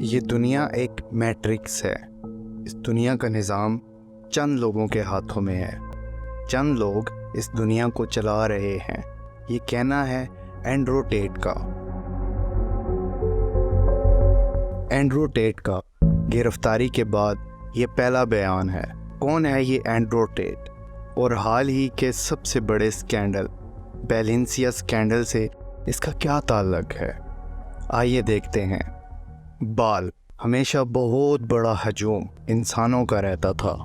یہ دنیا ایک میٹرکس ہے۔ اس دنیا کا نظام چند لوگوں کے ہاتھوں میں ہے۔ چند لوگ اس دنیا کو چلا رہے ہیں۔ یہ کہنا ہے اینڈریو ٹیٹ کا۔ اینڈریو ٹیٹ کا گرفتاری کے بعد یہ پہلا بیان ہے۔ کون ہے یہ اینڈریو ٹیٹ؟ اور حال ہی کے سب سے بڑے سکینڈل بیلنسیا سکینڈل سے اس کا کیا تعلق ہے؟ آئیے دیکھتے ہیں۔ بال ہمیشہ بہت بڑا ہجوم انسانوں کا رہتا تھا۔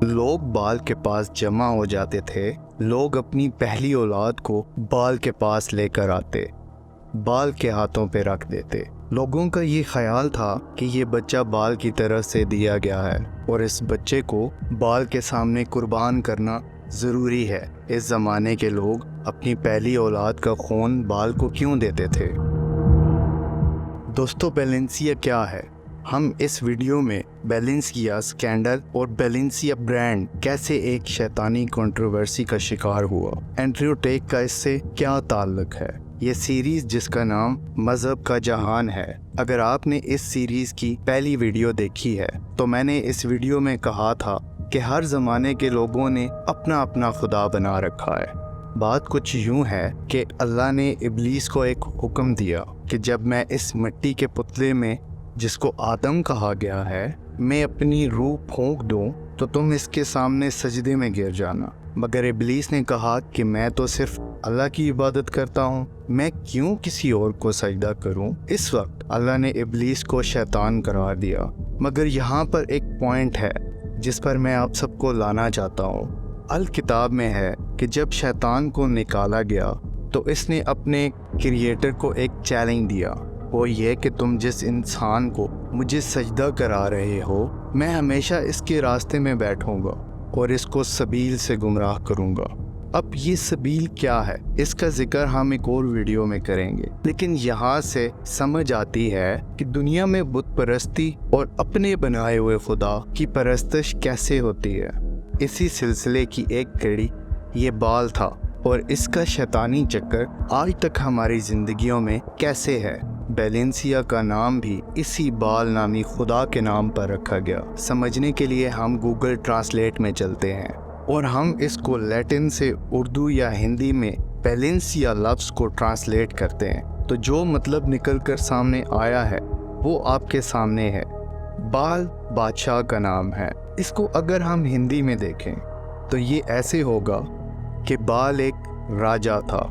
لوگ بال کے پاس جمع ہو جاتے تھے۔ لوگ اپنی پہلی اولاد کو بال کے پاس لے کر آتے، بال کے ہاتھوں پہ رکھ دیتے۔ لوگوں کا یہ خیال تھا کہ یہ بچہ بال کی طرف سے دیا گیا ہے اور اس بچے کو بال کے سامنے قربان کرنا ضروری ہے۔ اس زمانے کے لوگ اپنی پہلی اولاد کا خون بال کو کیوں دیتے تھے؟ دوستو، بیلنسیا کیا ہے؟ ہم اس ویڈیو میں بیلنسیا سکینڈل اور بیلنسیا برانڈ کیسے ایک شیطانی کنٹروورسی کا شکار ہوا، اینڈریو ٹیٹ کا اس سے کیا تعلق ہے۔ یہ سیریز جس کا نام مذہب کا جہان ہے، اگر آپ نے اس سیریز کی پہلی ویڈیو دیکھی ہے تو میں نے اس ویڈیو میں کہا تھا کہ ہر زمانے کے لوگوں نے اپنا اپنا خدا بنا رکھا ہے۔ بات کچھ یوں ہے کہ اللہ نے ابلیس کو ایک حکم دیا کہ جب میں اس مٹی کے پتلے میں، جس کو آدم کہا گیا ہے، میں اپنی روح پھونک دوں تو تم اس کے سامنے سجدے میں گر جانا۔ مگر ابلیس نے کہا کہ میں تو صرف اللہ کی عبادت کرتا ہوں، میں کیوں کسی اور کو سجدہ کروں؟ اس وقت اللہ نے ابلیس کو شیطان قرار دیا۔ مگر یہاں پر ایک پوائنٹ ہے جس پر میں آپ سب کو لانا چاہتا ہوں۔ الکتاب میں ہے کہ جب شیطان کو نکالا گیا تو اس نے اپنے کریٹر کو ایک چیلنج دیا، وہ یہ کہ تم جس انسان کو مجھے سجدہ کرا رہے ہو، میں ہمیشہ اس کے راستے میں بیٹھوں گا اور اس کو سبیل سے گمراہ کروں گا۔ اب یہ سبیل کیا ہے، اس کا ذکر ہم ایک اور ویڈیو میں کریں گے، لیکن یہاں سے سمجھ آتی ہے کہ دنیا میں بت پرستی اور اپنے بنائے ہوئے خدا کی پرستش کیسے ہوتی ہے۔ اسی سلسلے کی ایک کڑی یہ بال تھا اور اس کا شیطانی چکر آج تک ہماری زندگیوں میں کیسے ہے۔ بیلنسیا کا نام بھی اسی بال نامی خدا کے نام پر رکھا گیا۔ سمجھنے کے لیے ہم گوگل ٹرانسلیٹ میں چلتے ہیں اور ہم اس کو لیٹن سے اردو یا ہندی میں بیلنسیا لفظ کو ٹرانسلیٹ کرتے ہیں تو جو مطلب نکل کر سامنے آیا ہے وہ آپ کے سامنے ہے۔ بال بادشاہ کا نام ہے۔ اس کو اگر ہم ہندی میں دیکھیں تو یہ ایسے ہوگا کہ بال ایک راجا تھا۔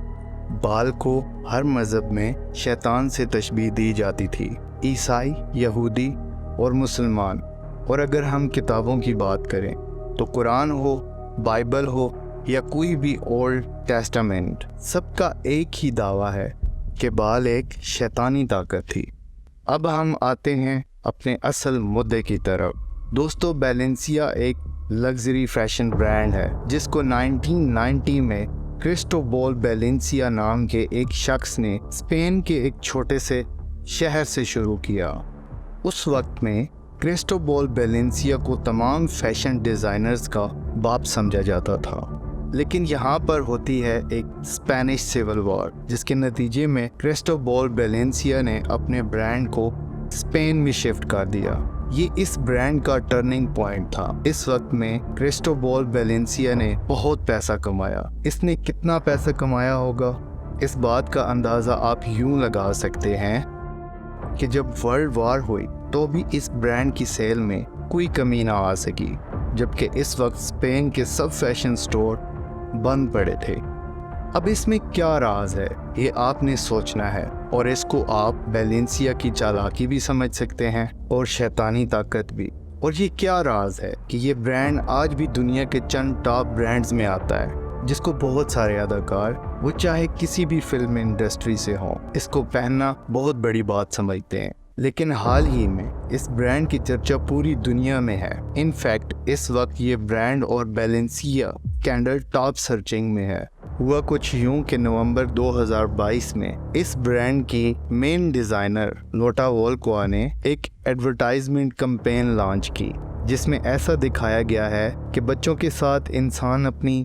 بال کو ہر مذہب میں شیطان سے تشبیہ دی جاتی تھی، عیسائی، یہودی اور مسلمان۔ اور اگر ہم کتابوں کی بات کریں تو قرآن ہو، بائبل ہو یا کوئی بھی اولڈ ٹیسٹامنٹ، سب کا ایک ہی دعویٰ ہے کہ بال ایک شیطانی طاقت تھی۔ اب ہم آتے ہیں اپنے اصل مدعے کی طرف۔ دوستو، بیلنسیا ایک لگژری فیشن برانڈ ہے جس کو 1990 میں کرسٹوبال بیلنسیا نام کے ایک شخص نے اسپین کے ایک چھوٹے سے شہر سے شروع کیا۔ اس وقت میں کرسٹوبال بیلنسیا کو تمام فیشن ڈیزائنرز کا باپ سمجھا جاتا تھا، لیکن یہاں پر ہوتی ہے ایک اسپینش سول وار جس کے نتیجے میں کرسٹوبال بیلنسیا نے اپنے برانڈ کو اسپین میں شفٹ کر دیا۔ یہ اس برانڈ کا ٹرننگ پوائنٹ تھا۔ اس وقت میں کرسٹوبال بیلنسیا نے بہت پیسہ کمایا۔ اس نے کتنا پیسہ کمایا ہوگا؟ اس بات کا اندازہ آپ یوں لگا سکتے ہیں کہ جب ورلڈ وار ہوئی تو بھی اس برانڈ کی سیل میں کوئی کمی نہ آ سکی، جبکہ اس وقت اسپین کے سب فیشن سٹور بند پڑے تھے۔ اب اس میں کیا راز ہے، یہ آپ نے سوچنا ہے، اور اس کو آپ بیلنسیا کی چالاکی بھی سمجھ سکتے ہیں اور شیطانی طاقت بھی۔ اور یہ کیا راز ہے کہ یہ برانڈ آج بھی دنیا کے چند ٹاپ برانڈز میں آتا ہے، جس کو بہت سارے اداکار، وہ چاہے کسی بھی فلم انڈسٹری سے ہوں، اس کو پہننا بہت بڑی بات سمجھتے ہیں۔ لیکن حال ہی میں اس برانڈ کی چرچا پوری دنیا میں ہے۔ ان فیکٹ اس وقت یہ برانڈ اور بیلنسیا سکینڈل ٹاپ سرچنگ میں ہے۔ ہوا کچھ یوں کہ نومبر 2022 میں اس برانڈ کی مین ڈیزائنر لوٹا وولکوا نے ایک ایڈورٹائزمنٹ کمپین لانچ کی جس میں ایسا دکھایا گیا ہے کہ بچوں کے ساتھ انسان اپنی